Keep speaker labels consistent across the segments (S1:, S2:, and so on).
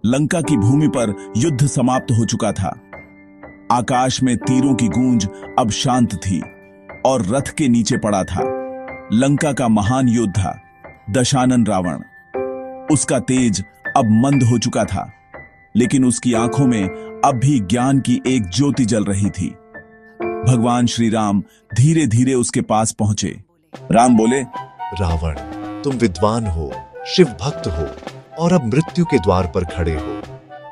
S1: लंका की भूमि पर युद्ध समाप्त हो चुका था। आकाश में तीरों की गूंज अब शांत थी और रथ के नीचे पड़ा था लंका का महान योद्धा दशानन रावण। उसका तेज अब मंद हो चुका था, लेकिन उसकी आंखों में अब भी ज्ञान की एक ज्योति जल रही थी। भगवान श्री राम धीरे धीरे उसके पास पहुंचे। राम बोले,
S2: रावण, तुम विद्वान हो, शिव भक्त हो और अब मृत्यु के द्वार पर खड़े हो।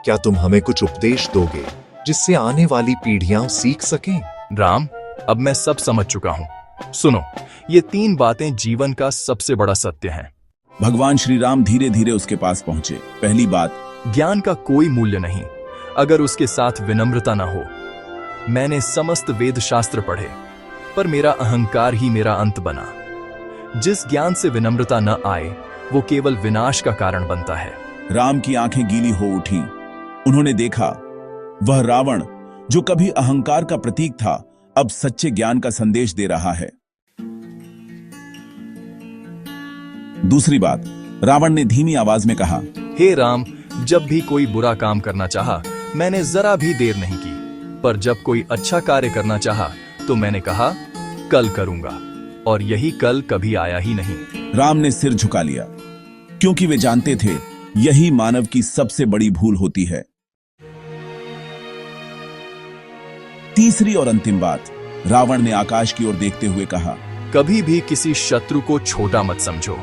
S2: क्या तुम हमें कुछ उपदेश दोगे जिससे आने वाली पीढ़ियां सीख सकें?
S3: राम, अब मैं सब समझ चुका हूं। सुनो, ये 3 बातें जीवन का सबसे बड़ा सत्य हैं।
S1: भगवान श्री राम धीरे धीरे उसके पास पहुंचे। पहली बात,
S3: ज्ञान का कोई मूल्य नहीं अगर उसके साथ विनम्रता ना हो। मैंने समस्त वेद शास्त्र पढ़े, पर मेरा अहंकार ही मेरा अंत बना। जिस ज्ञान से विनम्रता न आए, वो केवल विनाश का कारण बनता है।
S1: राम की आंखें गीली हो उठी। उन्होंने देखा, वह रावण जो कभी अहंकार का प्रतीक था, अब सच्चे ज्ञान का संदेश दे रहा है। दूसरी बात, रावण ने धीमी आवाज में कहा,
S3: हे राम, जब भी कोई बुरा काम करना चाहा, मैंने जरा भी देर नहीं की, पर जब कोई अच्छा कार्य करना चाहा, तो मैंने कहा कल करूंगा, और यही कल कभी आया ही नहीं।
S1: राम ने सिर झुका लिया, क्योंकि वे जानते थे यही मानव की सबसे बड़ी भूल होती है। तीसरी और अंतिम बात, रावण ने आकाश की ओर देखते हुए कहा,
S3: कभी भी किसी शत्रु को छोटा मत समझो।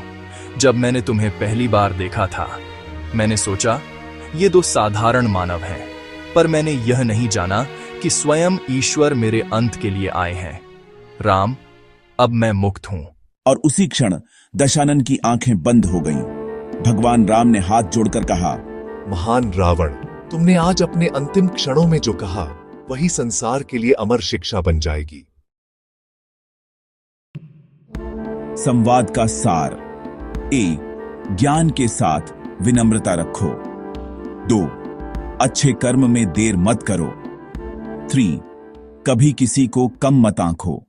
S3: जब मैंने तुम्हें पहली बार देखा था, मैंने सोचा ये 2 साधारण मानव हैं, पर मैंने यह नहीं जाना कि स्वयं ईश्वर मेरे अंत के लिए आए हैं। राम, अब मैं मुक्त हूं।
S1: और उसी क्षण दशानन की आंखें बंद हो गईं। भगवान राम ने हाथ जोड़कर कहा,
S2: महान रावण, तुमने आज अपने अंतिम क्षणों में जो कहा, वही संसार के लिए अमर शिक्षा बन जाएगी।
S1: संवाद का सार: 1. ज्ञान के साथ विनम्रता रखो। 2. अच्छे कर्म में देर मत करो। 3. कभी किसी को कम मत आंको।